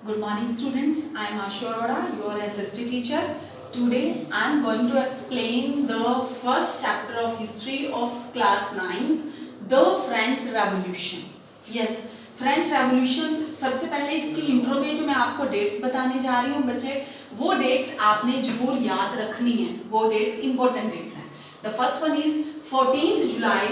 Good morning students, I am Ashu Arora, your SST teacher. Today I am going to explain the first chapter of history of class 9th, the French Revolution. Yes, French Revolution. सबसे पहले इसकी intro में जो मैं आपको dates बताने जा रही हूँ बच्चे, वो डेट्स आपने जरूर याद रखनी है, वो डेट्स इंपॉर्टेंट डेट्स हैं. The first one is 14th July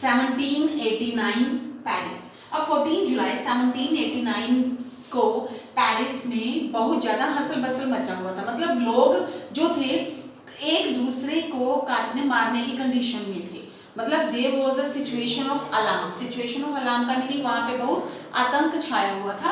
1789 Paris. अब 14 जुलाई 1789 को पेरिस में बहुत ज्यादा हसल बसल मचा हुआ था. मतलब लोग जो थे एक दूसरे को काटने मारने की कंडीशन में थे. मतलब there was a situation of alarm. Situation of alarm का मीनिंग वहां पे बहुत आतंक छाया हुआ था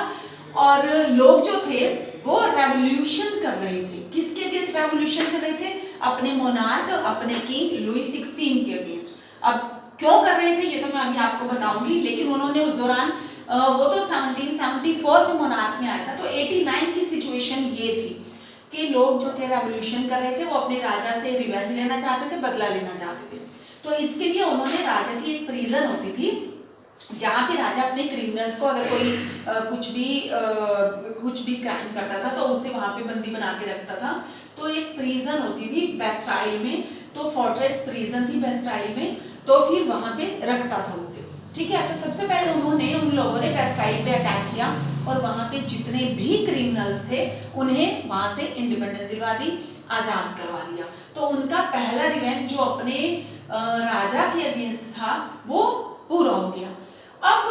और लोग जो थे वो रेवोल्यूशन कर रहे थे. किसके अगेंस्ट रेवोल्यूशन कर रहे थे? अपने मोनार्क, अपने किंग लुई 16 के अगेंस्ट. अब क्यों कर रहे थे ये तो मैं अभी आपको बताऊंगी, लेकिन उन्होंने उस दौरान वो तो 1774 में मोनार्क में आया था. तो 89 की सिचुएशन ये थी कि लोग जो थे रेवोल्यूशन कर रहे थे, वो अपने राजा से रिवेंज लेना चाहते थे, बदला लेना चाहते थे. तो इसके लिए उन्होंने राजा की एक प्रिजन होती थी जहाँ पे राजा अपने क्रिमिनल्स को अगर कोई कुछ भी क्राइम करता था तो उसे वहां पे बंदी बना के रखता था. तो एक प्रिजन होती थी बेस्टाइल में, तो फोर्ट्रेस प्रिजन थी बेस्टाइल में, तो फिर वहां पे रखता था उसे. ठीक है, तो सबसे पहले उन लोगों ने बेस्टाइल पे अटैक किया और वहां पे जितने भी क्रिमिनल्स थे उन्हें वहां से इंडिपेंडेंस दिलवा दी, आजाद करवा दिया. तो उनका पहला रिवेंज जो अपने राजा के अगेंस्ट था वो पूरा हो गया. अब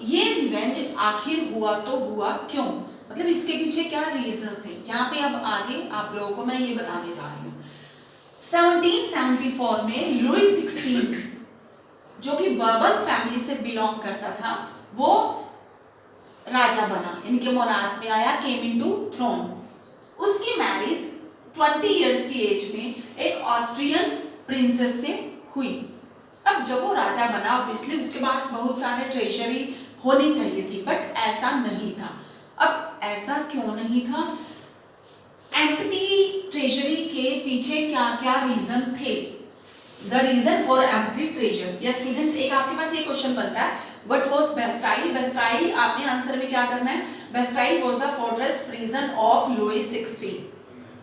ये रिवेंज आखिर हुआ तो हुआ क्यों, मतलब इसके पीछे क्या रीजंस थे, यहाँ पे अब आगे आप लोगों को मैं ये बताने जा रही हूँ. 1774 में लुई 16 जो कि बर्बन फैमिली से बिलोंग करता था वो राजा बना, इनके मोनार्क में आया, केम इनटू थ्रोन. उसकी मैरिज 20 इयर्स की एज में एक ऑस्ट्रियन प्रिंसेस से हुई. अब जब वो राजा बना ऑब्वियसली उसके पास बहुत सारे ट्रेजरी होनी चाहिए थी, बट ऐसा नहीं था. अब ऐसा क्यों नहीं था? एम्प्टी ट्रेजरी के पीछे क्या क्या रीजन थे? The reason for empty treasure. Yes students, एक आपके पास ये क्वेश्चन बनता है, व्हाट वाज बेस्टाइल? बेस्टाइल आपने आंसर में क्या करना है, Bastille was the fortress prison of Louis 16.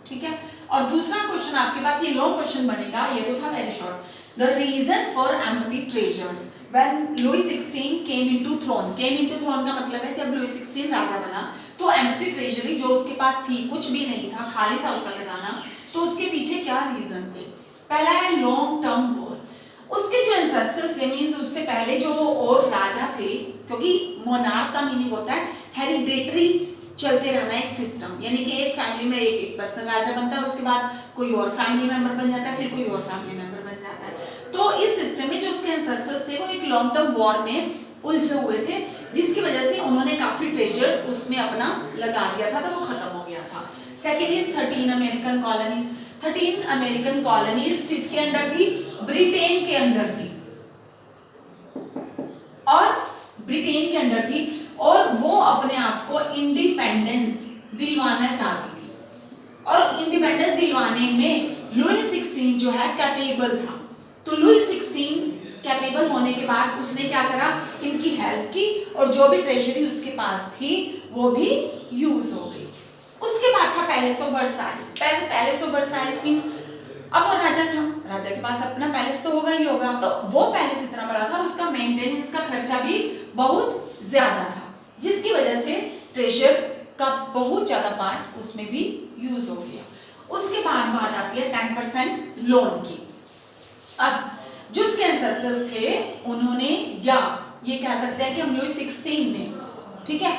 ठीक है, और दूसरा क्वेश्चन आपके पास ये लॉन्ग क्वेश्चन बनेगा, ये तो था very short. The reason for empty treasures when Louis 16 came into throne. Came into throne का मतलब है जब लुई 16 राजा बना तो एम्प्टी ट्रेजरी जो उसके पास थी, कुछ भी नहीं था, खाली था उसका खजाना. तो उसके पीछे क्या रीजन थे? पहला है लॉन्ग टर्म वॉर. उसके जो एंसेस्टर्स थे, मींस उससे पहले जो और राजा थे, क्योंकि मोनार्क का मीनिंग होता है हेरिडेटरी चलते रहना एक सिस्टम, यानी कि एक फैमिली में एक पर्सन राजा बनता है, उसके बाद कोई और फैमिली मेंबर बन जाता है, फिर कोई और फैमिली मेंबर बन जाता है. तो इस सिस्टम में जो उसके एंसेस्टर्स थे वो एक लॉन्ग टर्म वॉर में उलझे हुए थे, जिसकी वजह से उन्होंने काफी ट्रेजर्स उसमें अपना लगा दिया था, तो वो खत्म हो गया था. Second is 13 American colonies. 13 American colonies किसके अंडर थी? ब्रिटेन के अंडर थी, और ब्रिटेन के अंडर थी, और वो अपने आप को इंडिपेंडेंस दिलवाना चाहती थी. और इंडिपेंडेंस दिलवाने में लुई 16 जो है कैपेबल था. तो लुई 16 कैपेबल होने के बाद उसने क्या करा, इनकी हेल्प की, और जो भी ट्रेजरी उसके पास थी वो भी यूज हो गई. उसके बाद था palace of Versailles. Palace of Versailles means अब वो राजा था, राजा के पास अपना पैलेस तो होगा ही होगा, तो वो पैलेस इतना बड़ा था, उसका मेंटेनेंस का खर्चा भी बहुत ज्यादा था, जिसकी वजह से ट्रेजर का बहुत ज्यादा पार्ट उसमें भी यूज हो गया. उसके बाद बात आती है 10% लोन की. अब जो उसके एंसेस्टर्स थे उन्होंने, या ये कह सकते हैं कि हम लुई 16 ने, ठीक है,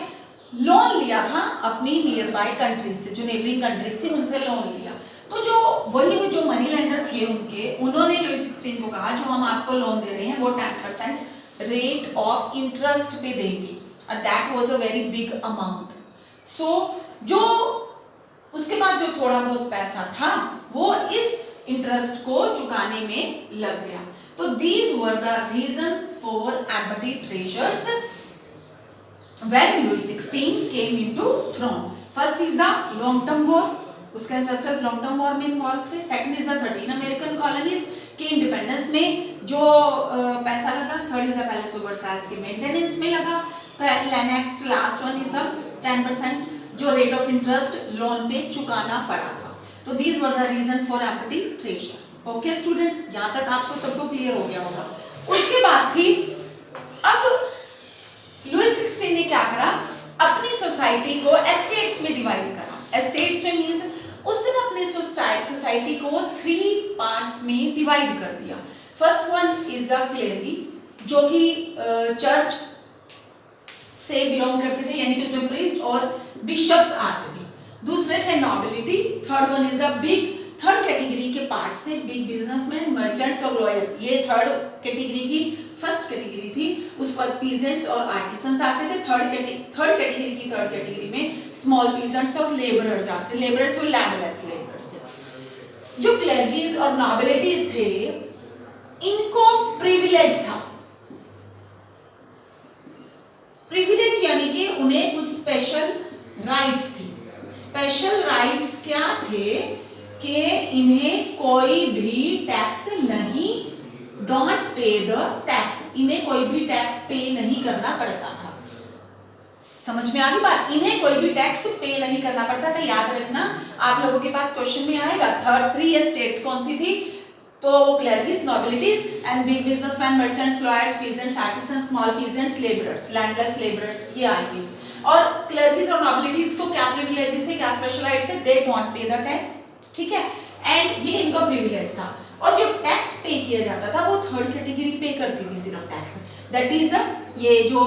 लोन लिया था अपनी नियर बाय कंट्रीज से, जो नेबरिंग कंट्रीज थी उनसे लोन लिया. तो जो मनी लेंडर थे उन्होंने लुई 16 को कहा जो हम आपको लोन दे रहे हैं वो 10% रेट ऑफ इंटरेस्ट पे देंगे. That was a very big amount. So जो उसके बाद जो थोड़ा बहुत पैसा था वो इस इंटरेस्ट को चुकाने में लग गया. तो these were the reasons for empty treasures when Louis 16 came into throne. First is the long term war, उसके एंसेस्टर्स लॉन्ग टर्म वॉर में इन्वॉल्व थे. Second is the 13 American colonies के इंडिपेंडेंस में जो पैसा लगा. Third is the palace of Versailles के maintenance में लगा. Next last one is the 10% जो रेट ऑफ इंटरेस्ट लोन पे चुकाना पड़ा था। तो these were the reason for empty treasures. Okay students, यहाँ तक आपको सबको क्लियर हो गया होगा। उसके बाद थी, अब लुई 16 ने क्या करा, अपनी सोसाइटी को एस्टेट्स में डिवाइड करा। एस्टेट्स में मींस उसने अपनी सोसाइटी को 3 पार्ट्स में डिवाइड कर दिया। फर्स्ट वन इज द क्लेयरगी, जो कि चर्च से बिलोंग करते थे, यानी कि उसमें प्रीस्ट और बिशप्स आते थे। दूसरे थे nobility. Third one is the big, third category के पार्ट्स थे बिग बिजनेसमैन, मर्चेंट्स और लॉयर। ये थर्ड कैटेगरी की फर्स्ट कैटेगरी थी। उस पर पीजेंट्स और आर्टिसंस आते थे। थर्ड कैटेगरी में स्मॉल पीजेंट्स और लेबरर्स आते थे। लेबरर्स वो लैंडलेस लेबरर्स थे। जो क्लेरिगीज और नॉबिलिटीज थे, इनको प्रिविलेज था। प्रिविलेज यानी कि उन्हें कुछ स्पेशल राइट्स थी। स्पेशल राइट्स क्या थे कि इन्हें कोई भी टैक्स नहीं, डोंट पे द टैक्स, इन्हें कोई भी टैक्स पे नहीं करना पड़ता था। समझ में आ गई बात? इन्हें कोई भी टैक्स पे नहीं करना पड़ता था। याद रखना, आप लोगों के पास क्वेश्चन में आएगा। थर्ड 3 स्टेट्स कौन सी थी? तो वो clergies, nobilities and big businessman, merchants, lawyers, peasants, artisans, small peasants, labourers, landless labourers, ये आएगी। और क्लेरिगीज और नॉबिलिटीज को क्या प्रिविलेजेस थे, क्या स्पेशल राइट्स थे? They don't pay the tax, ठीक है, एंड ये इनका प्रिविलेज था। और जो टैक्स पे किया जाता था वो थर्ड कैटेगरी पे करती थी सिर्फ टैक्स। दैट इज द, ये जो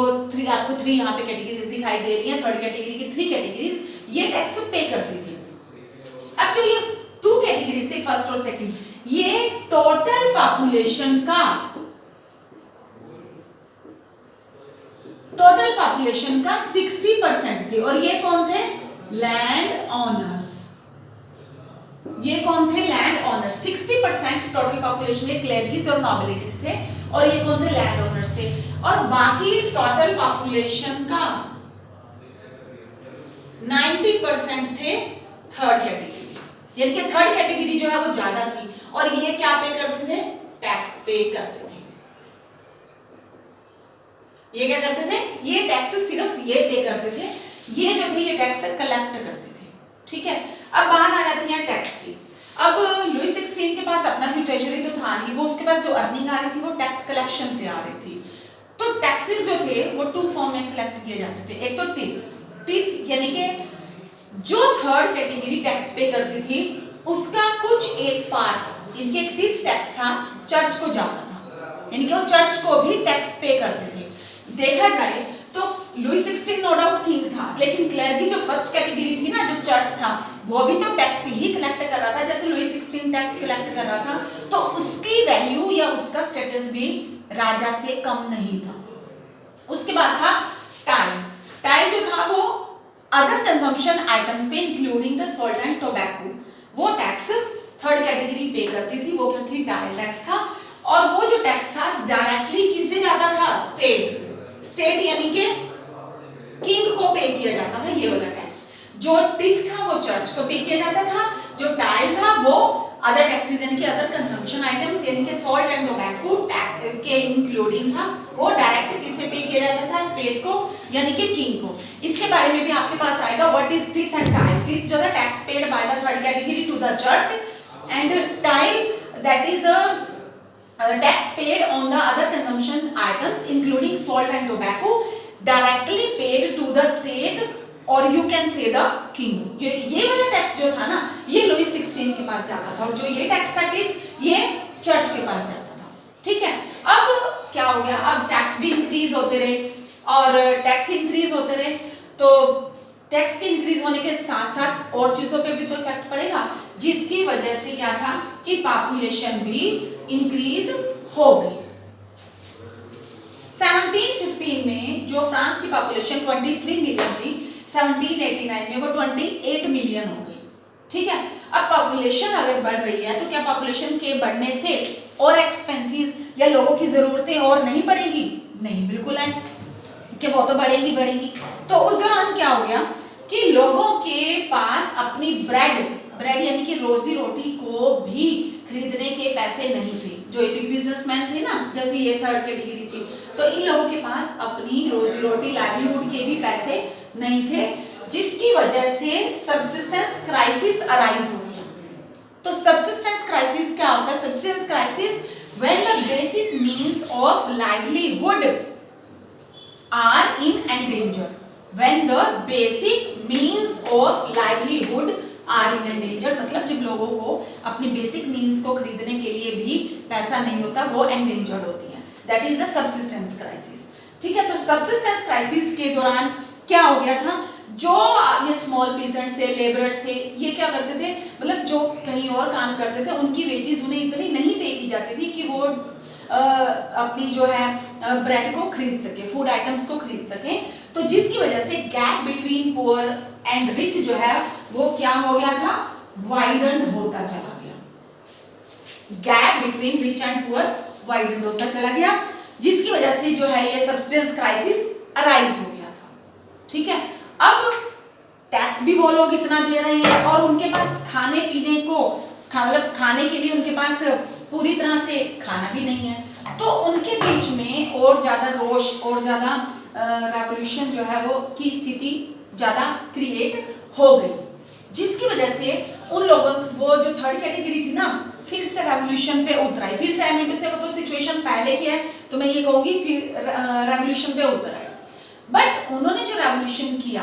आपको 3 यहाँ पे कैटेगरीज दिखाई दे रही हैं, थर्ड कैटेगरी की 3 कैटेगरीज, ये टैक्स पे करती थी। अब जो ये 2 कैटेगरीज थे, फर्स्ट और सेकंड, ये टोटल पॉपुलेशन का 60% थे। और ये कौन थे? Land owners. ये कौन थे? Land owners. 60% टोटल पॉपुलेशन के क्लेरिगीज और नॉबिलिटीज थे, और ये कौन थे? लैंड ऑनर्स थे। और बाकी टोटल पॉपुलेशन का 90% थे थर्ड कैटेगरी, यानी कि थर्ड कैटेगरी जो है वो ज्यादा थी। और ये क्या पे करते थे? टैक्स पे करते थे। ये क्या करते थे? ये टैक्स सिर्फ ये पे करते थे, ये जो थे ये टैक्स कलेक्ट करते थे, ठीक है। अब बात आ जाती है टैक्स की। अब लुई 16 के पास अपना कोई ट्रेजरी तो था नहीं, वो उसके पास जो अर्निंग आ रही थी वो टैक्स कलेक्शन से आ रही थी। तो टैक्सेस जो थे वो 2 फॉर्म में कलेक्ट किए जाते थे। एक तो टीथ यानी कि जो थर्ड कैटेगरी टैक्स पे करती थी उसका कुछ एक पार्ट, इनके एक टीथ टैक्स था, चर्च को जाता था, यानी कि वो चर्च को भी टैक्स पे करते थे। देखा जाए तो लुई 16 नो डाउट किंग था, लेकिन क्लेरिगी जो फर्स्ट कैटेगरी थी ना, जो चर्च था, वो भी तो टैक्स ही कलेक्ट कर रहा था। जैसे लुई 16 टैक्स कलेक्ट कर रहा था, तो उसकी वैल्यू या उसका स्टेटस भी राजा से कम नहीं था। उसके बाद था टाई। टाई जो था वो अदर कंजम्पशन आइटम्स पे including the salt and tobacco, वो टैक्स थर्ड कैटेगरी पे करती थी। वो क्या थी? टाइल टैक्स था। और वो जो टैक्स था डायरेक्टली किससे जाता था? स्टेट यानी कि किंग को पे किया जाता था ये वाला टैक्स। जो टीथ था वो चर्च को पे किया जाता था, जो टाइल था वो अदर टैक्सेस यानी कि अदर कंजम्पशन आइटम्स यानी कि सॉल्ट एंड टोबैको के इंक्लूडिंग था, वो डायरेक्ट किससे पे किया जाता था? स्टेट को यानी कि किंग को। इसके बारे में भी आपके पास आएगा, what is teeth and tile. Teeth जो है tax paid by the third category to the church, and tile that is the tax paid on the other consumption items including salt and tobacco directly paid to the state or you can say the king। ये वाला tax जो था ना, ये Louis 16 के पास जाता था, और जो ये टैक्स था ये चर्च के पास जाता था, ठीक है। अब क्या हो गया? अब टैक्स भी इंक्रीज होते रहे, और टैक्स इंक्रीज होते रहे तो टैक्स के इंक्रीज होने के साथ साथ और चीजों पे भी तो इफेक्ट पड़ेगा, जिसकी वजह से क्या था कि पॉपुलेशन भी इंक्रीज हो गई। 1715 में जो फ्रांस की पॉपुलेशन 23 मिलियन थी, 1789 में वो 28 मिलियन हो गई, ठीक है। अब पॉपुलेशन अगर बढ़ रही है तो क्या पॉपुलेशन के बढ़ने से और एक्सपेंसेस या लोगों की जरूरतें और नहीं बढ़ेगी? नहीं, बिल्कुल है कि वो तो बढ़ेगी। तो उस दौरान क्या हो गया कि लोगों के पास अपनी ब्रेड यानी कि रोजी रोटी को भी खरीदने के पैसे नहीं थे। जो एक बिजनेसमैन थे ना, जैसे ये थर्ड कैटेगरी थी, तो इन लोगों के पास अपनी रोजी रोटी लाइवलीहुड के भी पैसे नहीं थे। जिसकी वजह से सबसिस्टेंस क्राइसिस अराइज हो गया। तो सबसिस्टेंस क्राइसिस क्या होता है? Subsistence crisis when the basic means of livelihood are in endanger. When the basic means of livelihood are in endanger, मतलब जब लोगों को अपनी बेसिक मीन्स को खरीदने के लिए भी पैसा नहीं होता, वो एंडेंजर्ड होती हैं। That is the subsistence crisis. ठीक है, तो सबसिस्टेंस क्राइसिस के दौरान क्या हो गया था? जो ये स्मॉल पीजेंट्स थे, लेबरर्स थे, ये क्या करते थे, मतलब जो कहीं और काम करते थे, उनकी वेजेस उन्हें इतनी नहीं पे की जाती थी कि वो अपनी जो है ब्रेड को खरीद सके, फूड आइटम्स को खरीद सके। तो जिसकी वजह से gap between poor and rich जो है वो क्या हो गया था? वाइडन होता चला गया। Gap between rich and poor widen होता चला गया, जिसकी वजह से जो है ये सबसिस्टेंस क्राइसिस अराइज हो गया था। ठीक है, अब टैक्स भी वो लोग इतना दे रहे हैं और उनके पास खाने पीने को मतलब खाने के लिए उनके पास पूरी तरह से खाना भी नहीं है। तो उनके बीच में और ज्यादा रोष और ज्यादा रेवोल्यूशन जो है वो की स्थिति ज्यादा क्रिएट हो गई, जिसकी वजह से उन लोगों, वो जो थर्ड कैटेगरी थी ना, फिर से रेवोल्यूशन पे उतर आई। फिर से आई मीन टू से, वो तो सिचुएशन पहले की है तो मैं ये कहूंगी फिर रेवोल्यूशन पे उतर आई। बट उन्होंने जो रेवोल्यूशन किया,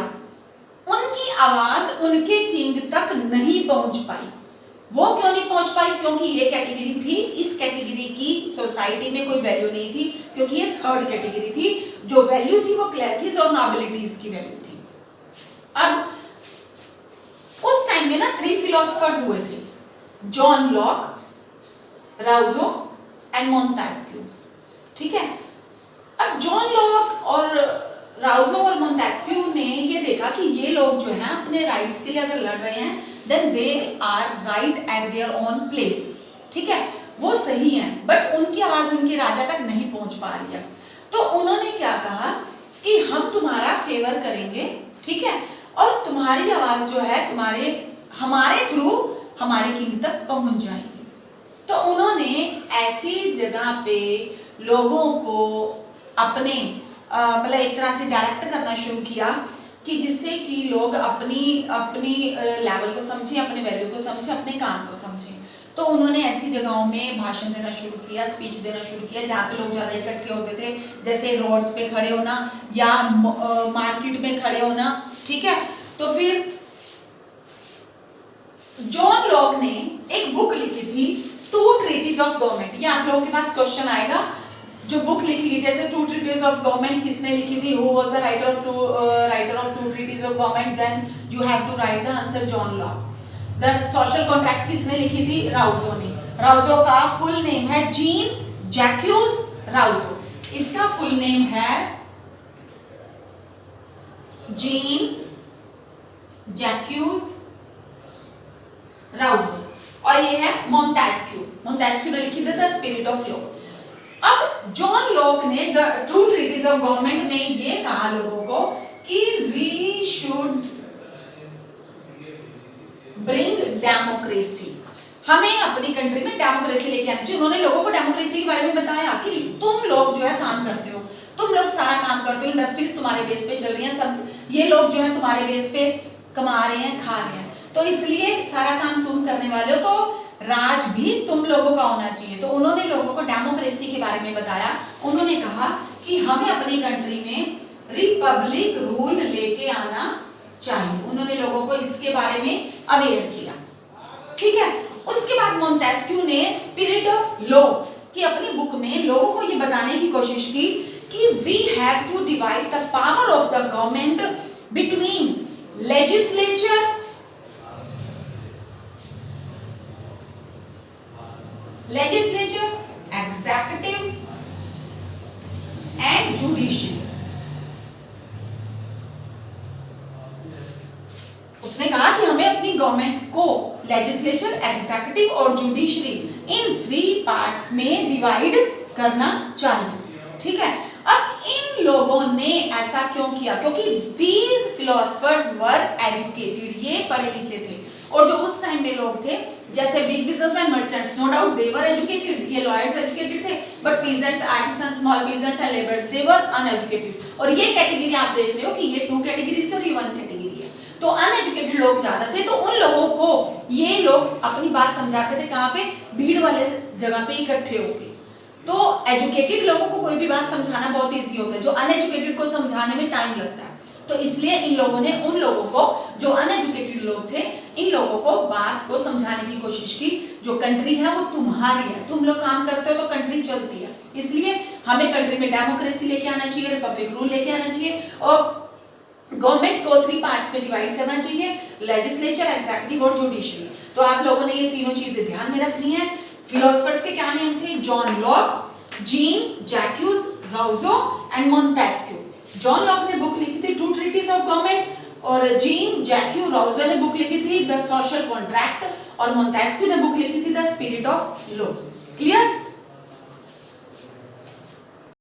उनकी आवाज उनके किंग तक नहीं पहुंच पाई। वो क्यों नहीं पहुंच पाई? क्योंकि ये कैटेगरी थी, इस कैटेगरी की सोसाइटी में कोई वैल्यू नहीं थी, क्योंकि ये थर्ड कैटेगरी थी। जो वैल्यू थी वो क्लर्कीज और नॉबिलिटीज की वैल्यू थी। अब उस टाइम में ना 3 फिलोसफर्स हुए थे, जॉन लॉक, राउजो एंड मोंटेस्क्यू। ठीक है, अब जॉन लॉक और राउजो और मोंटेस्क्यू ने ये देखा कि ये लोग जो है अपने राइट्स के लिए अगर लड़ रहे हैं, then they are right at their own place. ठीक है, वो सही हैं, बट उनकी आवाज उनके राजा तक नहीं पहुंच पा रही है। तो उन्होंने क्या कहा कि हम तुम्हारा फेवर करेंगे, ठीक है, और तुम्हारी आवाज जो है हमारे थ्रू हमारे किंग तक पहुंच जाएगी। तो उन्होंने ऐसी जगह पे लोगों को अपने मतलब एक तरह से डायरेक्ट करना शुरू किया कि जिससे कि लोग अपनी लेवल को समझें, अपने वैल्यू को समझें, अपने काम को समझें। तो उन्होंने ऐसी जगहों में भाषण देना शुरू किया, स्पीच देना शुरू किया जहाँ पे लोग ज़्यादा इकट्ठे होते थे, जैसे रोड्स पे खड़े होना या मार्केट में खड़े होना। ठीक है, तो फिर जॉन लॉक ने एक बुक लिखी थी, टू ट्रीटीज ऑफ गवर्नमेंट। ये आप लोगों के पास क्वेश्चन आएगा, जो बुक लिखी गई जैसे टू ट्रीटीज ऑफ गवर्नमेंट किसने लिखी थी, who was the writer of two treatises of government, then you have to write the answer John Locke. The social contract किसने लिखी थी, राउजो ने। राउजो का फुल नेम है जीन जैक्यूज राउजो। इसका फुल नेम है जीन जैक्यूज राउजो, और ये है मोंटेस्क्यू ने लिखी थी द स्पिरिट ऑफ लॉ। अब जॉन लॉक ने the two treatises of government में ये कहा लोगों को कि वी शुड ब्रिंग डेमोक्रेसी, हमें अपनी कंट्री में डेमोक्रेसी लेके आनी चाहिए। उन्होंने लोगों को डेमोक्रेसी के बारे में बताया कि तुम लोग जो है काम करते हो, तुम लोग सारा काम करते हो, इंडस्ट्रीज तुम्हारे बेस पे चल रही हैं, सब ये लोग जो है तुम्हारे बेस पे कमा रहे हैं, खा रहे हैं, तो इसलिए सारा काम तुम करने वाले हो, तो राज भी तुम लोगों का होना चाहिए। तो उन्होंने लोगों को डेमोक्रेसी के बारे में बताया। उन्होंने कहा कि हमें अपनी कंट्री में रिपब्लिक रूल लेके आना चाहिए। उन्होंने लोगों को इसके बारे में अवेयर किया। ठीक है, उसके बाद मोंटेस्क्यू ने स्पिरिट ऑफ लॉ की अपनी बुक में लोगों को ये बताने की कोशिश की कि we have to divide the power of the government between legislature, executive and judiciary. उसने कहा कि हमें अपनी गवर्नमेंट को लेजिस्लेचर, एग्जीक्यूटिव और जुडिशरी इन 3 पार्ट्स में डिवाइड करना चाहिए। ठीक है, अब इन लोगों ने ऐसा क्यों किया? क्योंकि these philosophers were educated, ये पढ़े लिखे थे, और जो उस टाइम में लोग थे जैसे big businessman, merchants, no doubt they were educated, ये लॉयर्स एजुकेटेड थे, but peasants, artisans, small peasants and labours they were uneducated. और ये कैटेगरी आप देख रहे हो कि ये 2 कैटेगरीज थे और ये 1 कैटेगरी है। तो अनएजुकेटेड लोग ज्यादा थे, तो उन लोगों को ये लोग अपनी बात समझाते थे कहाँ पे, भीड़ वाले जगह पे इकट्ठे होके। तो एजुकेटेड लोगों को कोई भी बात समझाना बहुत इजी होता है, जो अनएजुकेटेड को समझाने में टाइम लगता है। तो इसलिए इन लोगों ने उन लोगों को, जो अनएजुकेटेड लोग थे, इन लोगों को बात को समझाने की कोशिश की, जो कंट्री है वो तुम्हारी है, तुम लोग काम करते हो तो कंट्री चलती है, इसलिए हमें कंट्री में डेमोक्रेसी लेके आना चाहिए, रिपब्लिक रूल लेके आना चाहिए, और गवर्नमेंट को 3 पार्ट्स में डिवाइड करना चाहिए, लेजिस्लेचर, एग्जीक्यूटिव और जुडिशरी। तो आप लोगों ने ये तीनों चीजें ध्यान में रखनी है। फिलोसफर्स के क्या नाम थे, John Locke, Jean Jacques Rousseau and Montesquieu. John Locke ने बुक लिखी थी टू ट्रीटीज ऑफ गवर्नमेंट, और जीन जैक्यू राउसो ने बुक लिखी थी द सोशल कॉन्ट्रैक्ट, और मोंटेस्क्यू ने बुक लिखी थी the spirit of law. Clear?